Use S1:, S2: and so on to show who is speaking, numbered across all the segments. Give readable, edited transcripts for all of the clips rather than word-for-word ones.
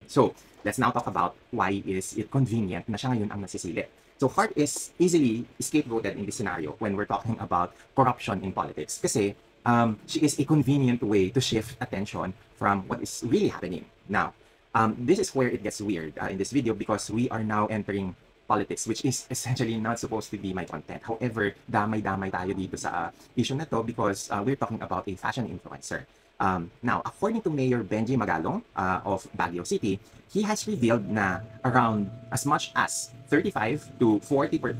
S1: So, let's now talk about why is it convenient na siya ngayon ang nasisilip. So, Hart is easily scapegoated in this scenario when we're talking about corruption in politics. Kasi she is a convenient way to shift attention from what is really happening. Now, this is where it gets weird in this video because we are now entering politics, which is essentially not supposed to be my content. However, damay-damay tayo dito sa issue na to because we're talking about a fashion influencer. Now, according to Mayor Benji Magalong of Baguio City, he has revealed na around as much as 30 to 40%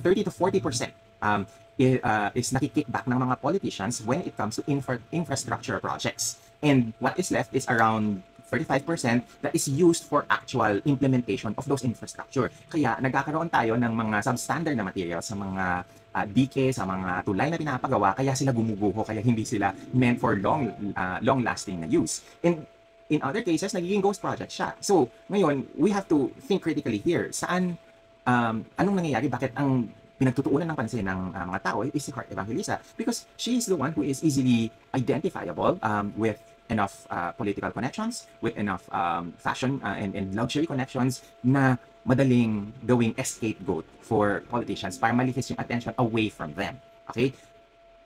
S1: is nakikickback ng mga politicians when it comes to infrastructure projects. And what is left is around 35% that is used for actual implementation of those infrastructure. Kaya nagkakaroon tayo ng mga substandard na materials sa mga dike, sa mga tulay na pinapagawa, kaya sila gumuguho, kaya hindi sila meant for long-lasting na use. And in other cases, nagiging ghost project siya. So, ngayon, we have to think critically here. Saan, anong nangyayari? Bakit ang pinagtutuunan ng pansin ng mga tao is si Hart Evangelista? Because she is the one who is easily identifiable with enough political connections, with enough fashion and luxury connections na madaling gawing scapegoat for politicians para malihis yung attention away from them. Okay?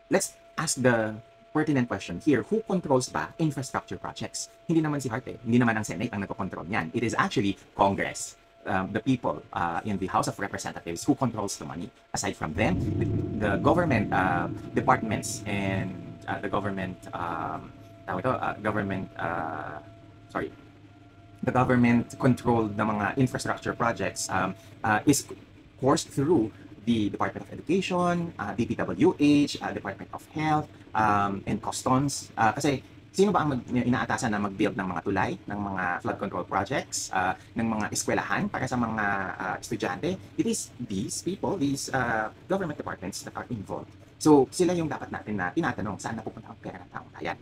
S1: Let's ask the pertinent question here. Who controls ba infrastructure projects? Hindi naman si Hart eh. Hindi naman ang Senate ang nagko-control niyan. It is actually Congress. The people in the House of Representatives who controls the money. Aside from them, the government departments and the government the government controlled ng mga infrastructure projects is coursed through the Department of Education, DPWH, Department of Health, and Customs. Kasi sino ba ang inaatasan na mag-build ng mga tulay, ng mga flood control projects, ng mga eskwelahan para sa mga estudyante? It is these people, these government departments that are involved. So, sila yung dapat natin na tinatanong saan napupunta ang pera ng taong bayan.